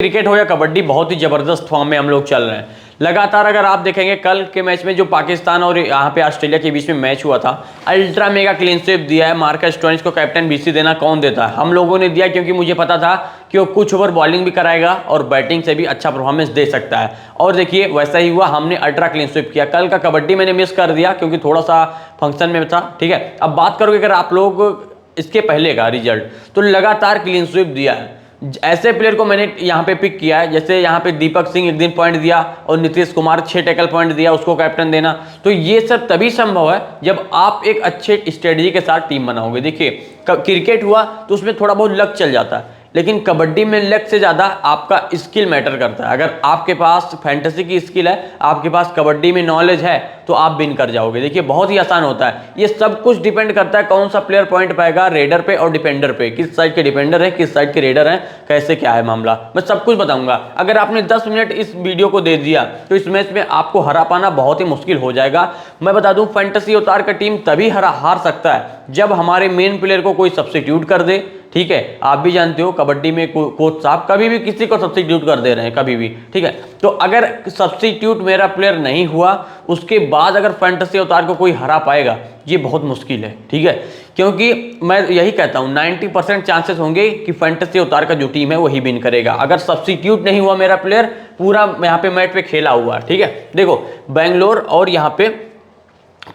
Cricket हो या कबड्डी, बहुत ही जबरदस्त फॉर्म में हम लोग चल रहे हैं लगातार। अगर आप देखेंगे कल के मैच में जो पाकिस्तान और यहाँ पे ऑस्ट्रेलिया के बीच में मैच हुआ था, अल्ट्रा मेगा क्लीन स्वीप दिया है मार्कस स्टोइनिस को। कैप्टन बीसी देना कौन देता है? हम लोगों ने दिया, क्योंकि मुझे पता था कि वो कुछ ओवर बॉलिंग भी कराएगा और बैटिंग से भी अच्छा परफॉर्मेंस दे सकता है। और देखिए वैसा ही हुआ, हमने अल्ट्रा क्लीन स्वीप किया। कल का कबड्डी मैंने मिस कर दिया क्योंकि थोड़ा सा फंक्शन में था, ठीक है। अब बात करोगे अगर आप लोग इसके पहले का रिजल्ट, तो लगातार क्लीन स्वीप दिया है। ऐसे प्लेयर को मैंने यहाँ पे पिक किया है, जैसे यहाँ पे दीपक सिंह एक दिन पॉइंट दिया और नीतीश कुमार 6 टैकल पॉइंट दिया, उसको कैप्टन देना। तो ये सब तभी संभव है जब आप एक अच्छे स्ट्रेटजी के साथ टीम बनाओगे। देखिए क्रिकेट हुआ तो उसमें थोड़ा बहुत लक चल जाता है, लेकिन कबड्डी में लक से ज़्यादा आपका स्किल मैटर करता है। अगर आपके पास फैंटेसी की स्किल है, आपके पास कबड्डी में नॉलेज है, तो आप विन कर जाओगे। देखिए बहुत ही आसान होता है। ये सब कुछ डिपेंड करता है कौन सा प्लेयर पॉइंट पाएगा, रेडर पे और डिफेंडर पे, किस साइड के डिफेंडर है, किस साइड के रेडर हैं, कैसे क्या है मामला, मैं सब कुछ बताऊंगा। अगर आपने 10 मिनट इस वीडियो को दे दिया तो इस मैच में आपको हरा पाना बहुत ही मुश्किल हो जाएगा। मैं बता दूं, फैंटेसी अवतार का टीम तभी हार सकता है जब हमारे मेन प्लेयर को कोई सब्स्टिट्यूट कर दे, ठीक है। आप भी जानते हो कबड्डी में कोच साहब कभी भी किसी को सब्स्टिट्यूट कर दे रहे हैं, कभी भी, ठीक है। तो अगर सब्स्टिट्यूट मेरा प्लेयर नहीं हुआ, उसके बाद अगर फैंटेसी अवतार को कोई हरा पाएगा, ये बहुत मुश्किल है, ठीक है। क्योंकि मैं यही कहता हूं 90% चांसेस होंगे कि फैंटेसी अवतार का जो टीम है वही विन करेगा। अगर सब्स्टिट्यूट नहीं हुआ मेरा प्लेयर, पूरा यहाँ पे मैच पे खेला हुआ, ठीक है। देखो बेंगलोर और यहाँ पे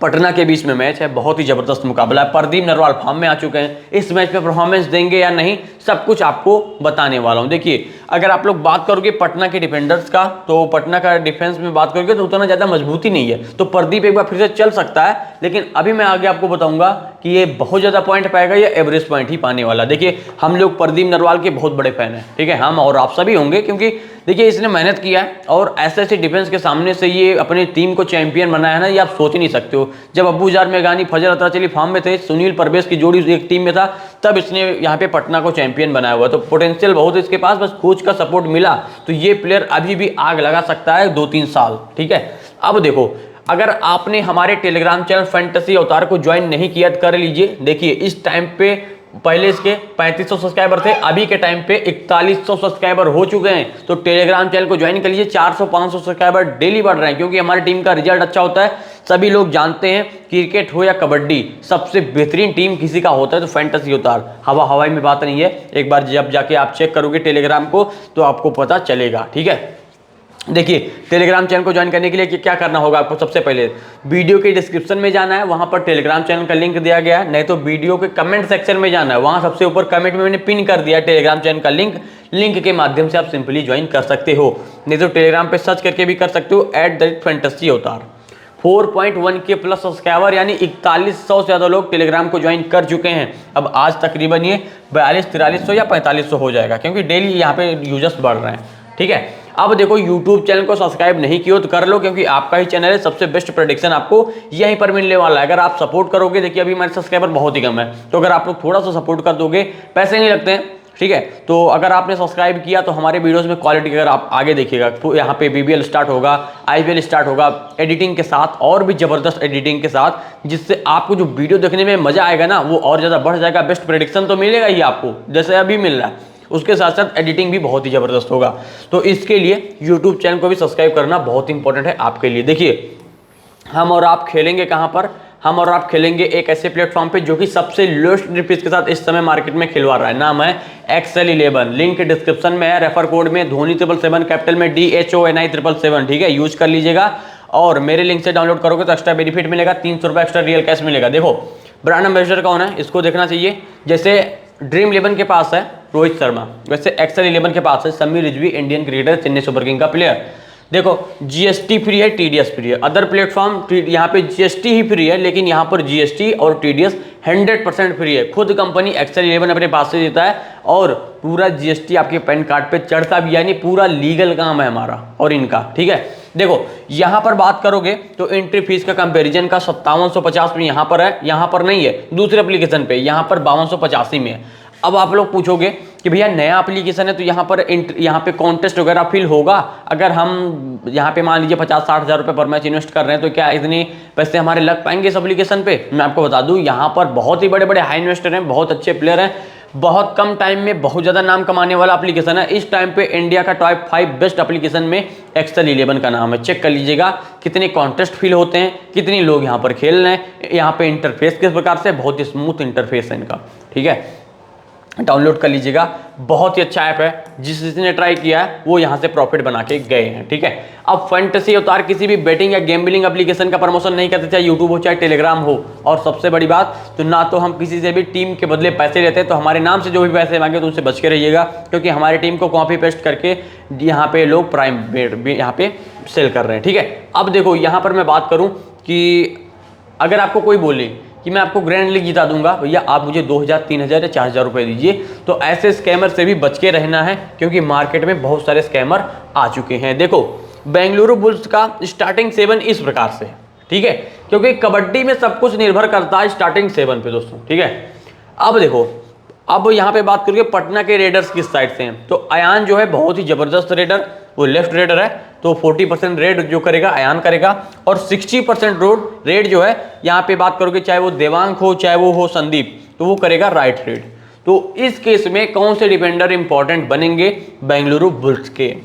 पटना के बीच में मैच है, बहुत ही जबरदस्त मुकाबला है। प्रदीप नरवाल फॉर्म में आ चुके हैं, इस मैच में परफॉर्मेंस देंगे या नहीं, सब कुछ आपको बताने वाला हूं। देखिए अगर आप लोग बात करोगे पटना के डिफेंडर्स का, तो पटना का डिफेंस में बात करोगे तो उतना ज़्यादा मजबूती नहीं है, तो प्रदीप एक बार फिर से चल सकता है। लेकिन अभी मैं आगे आपको बताऊंगा कि ये बहुत ज़्यादा पॉइंट पाएगा या एवरेज पॉइंट ही पाने वाला। देखिए हम लोग प्रदीप नरवाल के बहुत बड़े फैन हैं, ठीक है, हम और आप सभी होंगे, क्योंकि देखिए इसने मेहनत किया है और ऐसे डिफेंस के सामने से ये अपनी टीम को चैंपियन बनाया है ना, ये आप सोच ही नहीं सकते हो। जब अबूजार मेघानी, फजर अतराचली फॉर्म में थे, सुनील परवेश की जोड़ी एक टीम में था, तब इसने यहाँ पे पटना को चैंपियन बनाया हुआ। तो पोटेंशियल बहुत है इसके पास, बस कोच का सपोर्ट मिला तो ये प्लेयर अभी भी आग लगा सकता है 2-3 साल, ठीक है। अब देखो अगर आपने हमारे टेलीग्राम चैनल फैंटेसी अवतार को ज्वाइन नहीं किया तो कर लीजिए। देखिए इस टाइम पे पहले इसके 3500 सब्सक्राइबर थे, अभी के टाइम पे 4100 सब्सक्राइबर हो चुके हैं। तो टेलीग्राम चैनल को ज्वाइन कर लीजिए। 400-500 सब्सक्राइबर डेली बढ़ रहे हैं, क्योंकि हमारी टीम का रिजल्ट अच्छा होता है। सभी लोग जानते हैं क्रिकेट हो या कबड्डी, सबसे बेहतरीन टीम किसी का होता है तो फैंटेसी अवतार। हवाई में बात नहीं है, एक बार जब जाके आप चेक करोगे टेलीग्राम को तो आपको पता चलेगा, ठीक है। देखिए टेलीग्राम चैनल को ज्वाइन करने के लिए क्या करना होगा आपको, सबसे पहले वीडियो के डिस्क्रिप्शन में जाना है, वहां पर टेलीग्राम चैनल का लिंक दिया गया है। नहीं तो वीडियो के कमेंट सेक्शन में जाना है, वहां सबसे ऊपर कमेंट में मैंने पिन कर दिया टेलीग्राम चैनल का लिंक के माध्यम से आप सिंपली ज्वाइन कर सकते हो। नहीं तो टेलीग्राम पे सर्च करके भी कर सकते हो @फैंटेसी अवतार। 4.1 के प्लस सब्सक्राइबर यानी 4100 से ज़्यादा लोग टेलीग्राम को ज्वाइन कर चुके हैं। अब आज तकरीबन ये 4200-4300 या 4500 हो जाएगा, क्योंकि डेली यहाँ पे यूजर्स बढ़ रहे हैं, ठीक है। अब देखो YouTube चैनल को सब्सक्राइब नहीं किया तो कर लो, क्योंकि आपका ही चैनल है, सबसे बेस्ट प्रेडिक्शन आपको यहीं पर मिलने वाला है। अगर आप सपोर्ट करोगे, देखिए अभी हमारे सब्सक्राइबर बहुत ही कम है, तो अगर आप लोग थोड़ा सा सपोर्ट कर दोगे, पैसे नहीं लगते हैं, ठीक है। तो अगर आपने सब्सक्राइब किया तो हमारे वीडियोस में क्वालिटी अगर आप आगे देखिएगा, तो यहाँ पे BBL स्टार्ट होगा, IPL स्टार्ट होगा, एडिटिंग के साथ, और भी जबरदस्त एडिटिंग के साथ, जिससे आपको जो वीडियो देखने में मजा आएगा ना, वो और ज़्यादा बढ़ जाएगा। बेस्ट प्रेडिक्शन तो मिलेगा ही आपको, जैसे अभी मिल रहा है, उसके साथ साथ एडिटिंग भी बहुत ही ज़बरदस्त होगा। तो इसके लिए YouTube चैनल को भी सब्सक्राइब करना बहुत इंपॉर्टेंट है आपके लिए। देखिए हम और आप खेलेंगे कहाँ पर, हम और आप खेलेंगे एक ऐसे प्लेटफॉर्म पे जो कि सबसे लोएस्ट रुपीज के साथ इस समय मार्केट में खिलवा रहा है। नाम है XL11, लिंक डिस्क्रिप्शन में है, रेफर कोड में धोनी 777 कैपिटल में DHONI 777, ठीक है, यूज कर लीजिएगा। और मेरे लिंक से डाउनलोड करोगे तो एक्स्ट्रा बेनिफिट मिलेगा, 300 रुपये एक्स्ट्रा रियल कैश मिलेगा। देखो ब्रांड एम्बेसडर कौन है, इसको देखना चाहिए। जैसे ड्रीम 11 के पास है रोहित शर्मा, वैसे XL11 के पास है Sameer Rizvi, Indian cricketer, Chennai super king का प्लेयर। देखो GST फ्री है, TDS फ्री है। अदर प्लेटफॉर्म यहाँ पे GST ही फ्री है, लेकिन यहाँ पर GST और TDS 100% फ्री है। खुद कंपनी XL11 अपने पास से देता है, और पूरा GST आपके पैन कार्ड पे चढ़ता भी, यानी पूरा लीगल काम है हमारा और इनका, ठीक है। देखो यहाँ पर बात करोगे तो एंट्री फीस का कंपैरिजन का 5750 में यहाँ पर है, यहाँ पर नहीं है दूसरे एप्लीकेशन पे, यहाँ पर 5285 में है। अब आप लोग पूछोगे कि भैया नया एप्लीकेशन है तो यहाँ पे कॉन्टेस्ट वगैरह फिल होगा। अगर हम यहाँ पे मान लीजिए 50-60 हज़ार रुपये पर मैच इन्वेस्ट कर रहे हैं, तो क्या इतने पैसे हमारे लग पाएंगे इस एप्लीकेशन पे? मैं आपको बता दूं यहाँ पर बहुत ही बड़े बड़े हाई इन्वेस्टर हैं, बहुत अच्छे प्लेयर हैं। बहुत कम टाइम में बहुत ज़्यादा नाम कमाने वाला एप्लीकेशन है। इस टाइम पे इंडिया का टॉप 5 बेस्ट एप्लीकेशन में एक्सेल 11 का नाम है। चेक कर लीजिएगा कितने कॉन्टेस्ट फिल होते हैं, कितने लोग यहाँ पर खेल रहे हैं, यहाँ पे इंटरफेस किस प्रकार से, बहुत ही स्मूथ इंटरफेस है इनका, ठीक है। डाउनलोड कर लीजिएगा, बहुत ही अच्छा ऐप है। जिसने ट्राई किया है वो यहाँ से प्रॉफिट बना के गए हैं, ठीक है। अब फैंटेसी अवतार किसी भी बेटिंग या गैम्बलिंग एप्लीकेशन का प्रमोशन नहीं करते, चाहे यूट्यूब हो चाहे टेलीग्राम हो। और सबसे बड़ी बात तो ना तो हम किसी से भी टीम के बदले पैसे लेते हैं, तो हमारे नाम से जो भी पैसे मांगे तो उनसे बच के रहिएगा, क्योंकि हमारी टीम को कॉपी पेस्ट करके यहाँ पे लोग प्राइम यहाँ पे सेल कर रहे हैं, ठीक है। अब देखो यहाँ पर मैं बात करूँ कि अगर आपको कोई बोले कि मैं आपको ग्रैंड लीग जिता दूंगा, भैया आप मुझे 2000, 3000 या 4000 रुपए दीजिए, तो ऐसे स्कैमर से भी बच के रहना है, क्योंकि मार्केट में बहुत सारे स्कैमर आ चुके हैं। देखो बेंगलुरु बुल्स का स्टार्टिंग 7 इस प्रकार से, ठीक है, क्योंकि कबड्डी में सब कुछ निर्भर करता है स्टार्टिंग 7 पे दोस्तों, ठीक है। अब देखो, अब यहाँ पे बात करिए पटना के रेडर्स किस साइड से हैं, तो अयान जो है बहुत ही जबरदस्त रेडर, वो लेफ्ट रेडर है, तो 40% रेड जो करेगा अयान करेगा, और 60% रेड जो है यहाँ पे बात करोगे, चाहे वो देवांग हो चाहे वो हो संदीप, तो वो करेगा राइट रेड। तो इस केस में कौन से डिफेंडर इंपॉर्टेंट बनेंगे बेंगलुरु बुल्स के?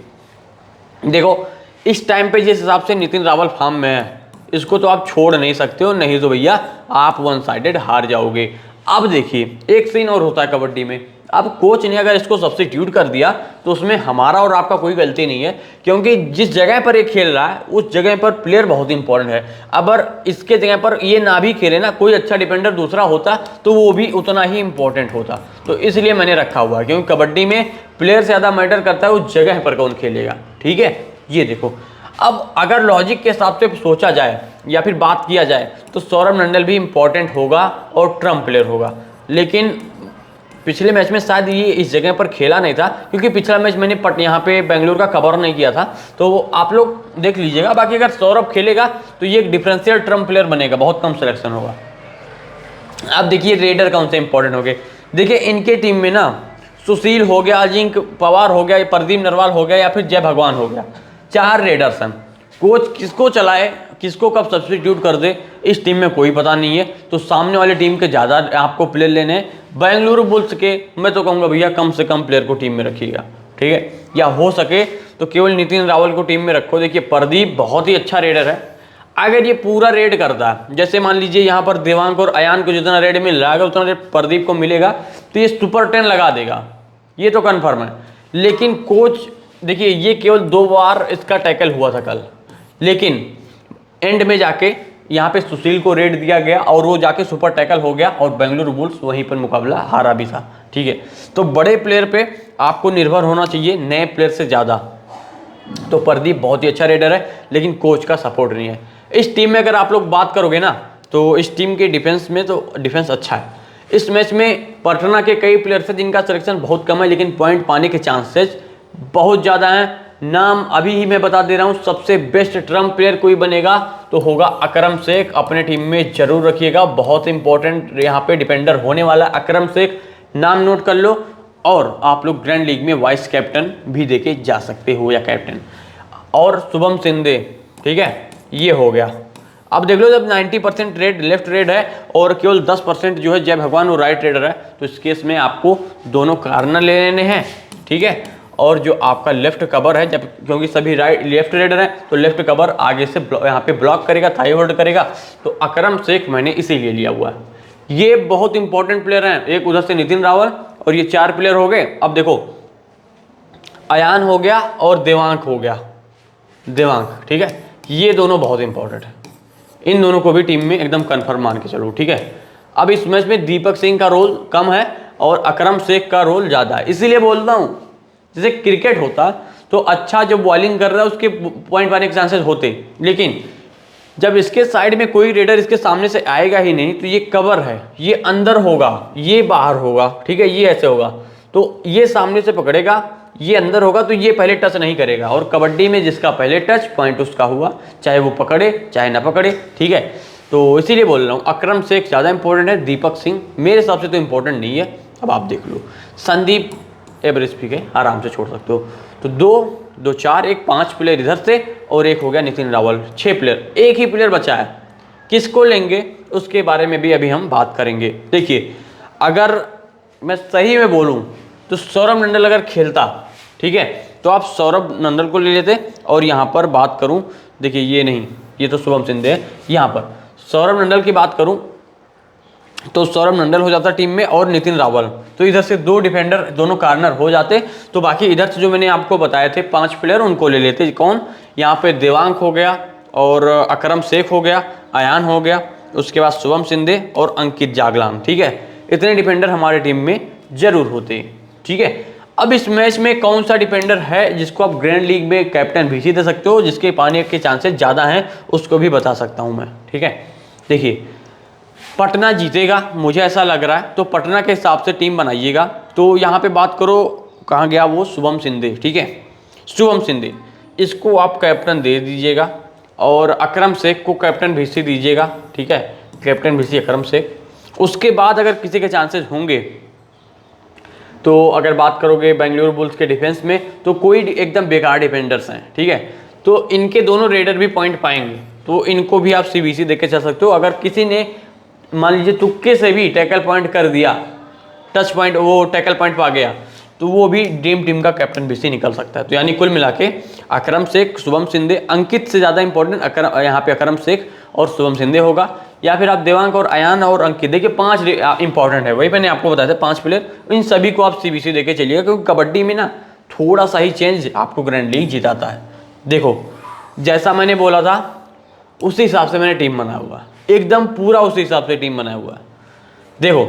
देखो इस टाइम पे जिस हिसाब से नितिन रावल फॉर्म में है, इसको तो आप छोड़ नहीं सकते हो, नहीं तो भैया आप वन साइडेड हार जाओगे। अब देखिए एक सीन और होता है कबड्डी में, अब कोच ने अगर इसको सब्स्टिट्यूट कर दिया तो उसमें हमारा और आपका कोई गलती नहीं है, क्योंकि जिस जगह पर ये खेल रहा है उस जगह पर प्लेयर बहुत इंपॉर्टेंट है। अगर इसके जगह पर ये ना भी खेले ना, कोई अच्छा डिफेंडर दूसरा होता तो वो भी उतना ही इंपॉर्टेंट होता, तो इसलिए मैंने रखा हुआ है, क्योंकि कबड्डी में प्लेयर से ज़्यादा मैटर करता है उस जगह पर कौन खेलेगा, ठीक है। ये देखो अब अगर लॉजिक के हिसाब से सोचा जाए या फिर बात किया जाए तो सौरभ नंडल भी इंपॉर्टेंट होगा और ट्रम्प प्लेयर होगा, लेकिन पिछले मैच में शायद ये इस जगह पर खेला नहीं था, क्योंकि पिछला मैच मैंने यहाँ पे बेंगलुरु का कवर नहीं किया था, तो आप लोग देख लीजिएगा। बाकी अगर सौरभ खेलेगा तो ये एक डिफरेंशियल ट्रम्प प्लेयर बनेगा, बहुत कम सिलेक्शन होगा। अब देखिए रेडर कौन से इंपॉर्टेंट हो गए, देखिए इनके टीम में ना सुशील हो गया, अजिंक्य पवार हो गया, प्रदीप नरवाल हो गया या फिर जय भगवान हो गया, 4 रेडर्स हैं। कोच किसको चलाए, किसको कब सब्स्टिट्यूट कर दे, इस टीम में कोई पता नहीं है, तो सामने वाले टीम के ज़्यादा आपको प्लेयर लेने हैं। बेंगलुरु बुल्स के मैं तो कहूँगा भैया कम से कम प्लेयर को टीम में रखिएगा, ठीक है, या हो सके तो केवल नितिन रावल को टीम में रखो। देखिए प्रदीप बहुत ही अच्छा रेडर है, अगर ये पूरा रेड करता है, जैसे मान लीजिए यहाँ पर देवांग और अयान को जितना रेड मिल रहा है, अगर उतना रेड प्रदीप को मिलेगा तो ये सुपर 10 लगा देगा, ये तो कन्फर्म है। लेकिन कोच देखिए ये केवल 2 बार इसका टैकल हुआ था कल, लेकिन एंड में जाके यहाँ पे सुशील को रेड दिया गया और वो जाके सुपर टैकल हो गया और बेंगलुरु बुल्स वहीं पर मुकाबला हारा भी था, ठीक है। तो बड़े प्लेयर पे आपको निर्भर होना चाहिए नए प्लेयर से ज़्यादा। तो प्रदीप बहुत ही अच्छा रेडर है, लेकिन कोच का सपोर्ट नहीं है। इस टीम में अगर आप लोग बात करोगे ना, तो इस टीम के डिफेंस में तो डिफेंस अच्छा है। इस मैच में पटना के कई प्लेयर्स हैं जिनका सिलेक्शन बहुत कम है, लेकिन पॉइंट पाने के चांसेस बहुत ज़्यादा हैं। नाम अभी ही मैं बता दे रहा हूँ, सबसे बेस्ट ट्रम्प प्लेयर कोई बनेगा तो होगा अकरम शेख, अपने टीम में जरूर रखिएगा, बहुत इंपॉर्टेंट यहाँ पे डिफेंडर होने वाला अकरम शेख, नाम नोट कर लो। और आप लोग ग्रैंड लीग में वाइस कैप्टन भी देके जा सकते हो या कैप्टन। और शुभम सिंधे, ठीक है, ये हो गया। अब देख लो जब 90% रेड लेफ्ट रेड है और केवल 10% जो है जय भगवान वो राइट रेडर है, तो इस केस में आपको दोनों कार्नर ले लेने हैं, ठीक है। और जो आपका लेफ्ट कवर है, जब क्योंकि सभी राइट लेफ्ट रेडर हैं तो लेफ्ट कवर आगे से यहाँ पे ब्लॉक करेगा, थाई होल्ड करेगा, तो अकरम शेख मैंने इसीलिए लिया हुआ है। ये बहुत इंपॉर्टेंट प्लेयर हैं, एक उधर से नितिन रावल और ये 4 प्लेयर हो गए। अब देखो अयान हो गया और देवांग हो गया, देवांग, ठीक है, ये दोनों बहुत इंपॉर्टेंट है, इन दोनों को भी टीम में एकदम कन्फर्म मान के चलो, ठीक है। अब इस मैच में दीपक सिंह का रोल कम है और अकरम शेख का रोल ज़्यादा है, इसीलिए बोलता हूँ जैसे क्रिकेट होता तो अच्छा जो बॉलिंग कर रहा है उसके पॉइंट पाने के चांसेस होते, लेकिन जब इसके साइड में कोई रेडर इसके सामने से आएगा ही नहीं, तो ये कवर है, ये अंदर होगा, ये बाहर होगा, ठीक है, ये ऐसे होगा, तो ये सामने से पकड़ेगा, ये अंदर होगा, तो ये पहले टच नहीं करेगा। और कबड्डी में जिसका पहले टच पॉइंट उसका हुआ, चाहे वो पकड़े चाहे ना पकड़े, ठीक है। तो इसीलिए बोल रहा हूँ अकरम शेख ज़्यादा इंपॉर्टेंट है, दीपक सिंह मेरे हिसाब से तो इंपॉर्टेंट नहीं है। अब आप देख लो, संदीप एवरेज भी के आराम से छोड़ सकते हो। तो 2 4 1 5 प्लेयर इधर से और एक हो गया नितिन रावल, 6 प्लेयर, एक ही प्लेयर बचा है, किसको लेंगे उसके बारे में भी अभी हम बात करेंगे। देखिए अगर मैं सही में बोलूँ तो सौरभ मंडल अगर खेलता, ठीक है, तो आप सौरभ मंडल को ले लेते। और यहाँ पर बात करूँ, देखिए ये नहीं, ये तो शुभम शिंदे है। यहाँ पर सौरभ मंडल की बात करूँ तो सौरभ मंडल हो जाता टीम में और नितिन रावल, तो इधर से 2 डिफेंडर, दोनों कार्नर हो जाते। तो बाकी इधर से जो मैंने आपको बताए थे 5 प्लेयर, उनको ले लेते। कौन? यहाँ पे देवांग हो गया और अकरम शेख हो गया, अयान हो गया, उसके बाद शुभम शिंदे और अंकित जागलान, ठीक है। इतने डिफेंडर हमारे टीम में जरूर होते, ठीक है। अब इस मैच में कौन सा डिफेंडर है जिसको आप ग्रैंड लीग में कैप्टन भी दे सकते हो, जिसके पाने के चांसेस ज़्यादा हैं, उसको भी बता सकता हूँ मैं, ठीक है। देखिए पटना जीतेगा, मुझे ऐसा लग रहा है, तो पटना के हिसाब से टीम बनाइएगा। तो यहाँ पे बात करो, कहाँ गया वो शुभम शिंदे, ठीक है, शुभम शिंदे, इसको आप कैप्टन दे दीजिएगा और अकरम शेख को कैप्टन भिसी दीजिएगा, ठीक है, कैप्टन भिसी अकरम शेख। उसके बाद अगर किसी के चांसेस होंगे तो अगर बात करोगे बेंगलुरु बुल्स के डिफेंस में, तो कोई एकदम बेकार डिफेंडर्स हैं, ठीक है, तो इनके दोनों रेडर भी पॉइंट पाएंगे, तो इनको भी आप सीबीसी देके चल सकते हो। अगर किसी ने मान लीजिए तुक्के से भी टैकल पॉइंट कर दिया, टच पॉइंट, वो टैकल पॉइंट पा गया, तो वो भी ड्रीम टीम का कैप्टन भी से निकल सकता है। तो यानी कुल मिला के अकरम शेख, शुभम शिंदे, अंकित से ज़्यादा इंपॉर्टेंट यहाँ पे अकरम शेख और शुभम शिंदे होगा, या फिर आप देवांग और अयान और अंकित, देखिए 5 इंपॉर्टेंट है, वही मैंने आपको बताया था 5 प्लेयर, इन सभी को आप सीबीसी देके चलिएगा, क्योंकि कबड्डी में ना थोड़ा सा ही चेंज आपको ग्रैंड लीग जिताता है। देखो जैसा मैंने बोला था उसी हिसाब से मैंने टीम बनाया हुआ है, एकदम पूरा उसी हिसाब से टीम बनाया हुआ है। देखो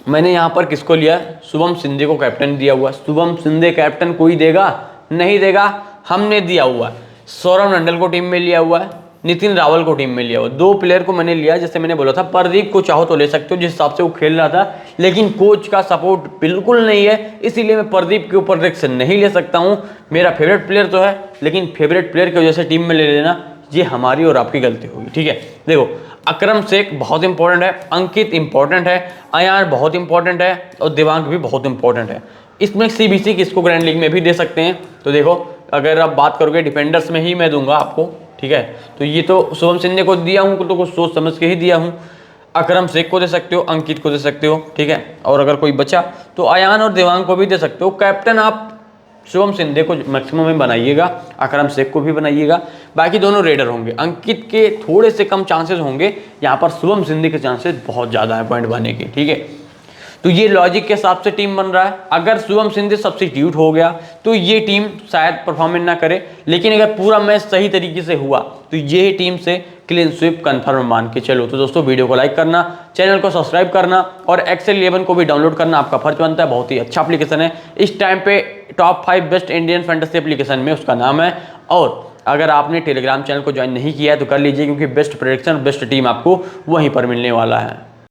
मैंने यहाँ पर किसको लिया? शुभम शिंदे को कैप्टन दिया हुआ। शुभम शिंदे कैप्टन कोई देगा? नहीं देगा, हमने दिया हुआ है। सौरभ मंडल को टीम में लिया हुआ है, नितिन रावल को टीम में लिया हुआ। 2 प्लेयर को मैंने लिया, जैसे मैंने बोला था प्रदीप को चाहो तो ले सकते हो जिस हिसाब से वो खेल रहा था, लेकिन कोच का सपोर्ट बिल्कुल नहीं है, इसीलिए मैं प्रदीप के ऊपर रिस्क नहीं ले सकता हूँ। मेरा फेवरेट प्लेयर तो है, लेकिन फेवरेट प्लेयर की वजह से टीम में ले लेना ये हमारी और आपकी गलती होगी, ठीक है। देखो अकरम शेख बहुत इंपॉर्टेंट है, अंकित इंपॉर्टेंट है, अयान बहुत इंपॉर्टेंट है और देवांग भी बहुत इंपॉर्टेंट है। इसमें सीबीसी किसको ग्रैंड लीग में भी दे सकते हैं। तो देखो अगर आप बात करोगे डिफेंडर्स में ही मैं दूंगा आपको, ठीक है, तो ये तो शुभम शिंदे को दिया हूँ तो कुछ सोच समझ के ही दिया हूँ। अकरम शेख को दे सकते हो, अंकित को दे सकते हो, ठीक है, और अगर कोई बचा तो अयान और देवांग को भी दे सकते हो। कैप्टन आप शुभम शिंदे को मैक्सिमम में बनाइएगा, अकरम शेख को भी बनाइएगा, बाकी दोनों रेडर होंगे। अंकित के थोड़े से कम चांसेस होंगे, यहाँ पर शुभम शिंदे के चांसेस बहुत ज़्यादा है पॉइंट बनने के, ठीक है। तो ये लॉजिक के हिसाब से टीम बन रहा है। अगर शुभम शिंदे सब्स्टिट्यूट हो गया तो ये टीम शायद परफॉर्मेंस ना करे, लेकिन अगर पूरा मैच सही तरीके से हुआ तो ये टीम से क्लीन स्वीप कंफर्म मान के चलो। तो दोस्तों वीडियो को लाइक करना, चैनल को सब्सक्राइब करना और एक्सेल 11 को भी डाउनलोड करना आपका फर्ज बनता है। बहुत ही अच्छा एप्लीकेशन है, इस टाइम पे top 5 best Indian fantasy application में उसका नाम है। और अगर आपने टेलीग्राम चैनल को ज्वाइन नहीं किया है तो कर लीजिए, क्योंकि बेस्ट प्रेडिक्शन, बेस्ट टीम आपको वहीं पर मिलने वाला है।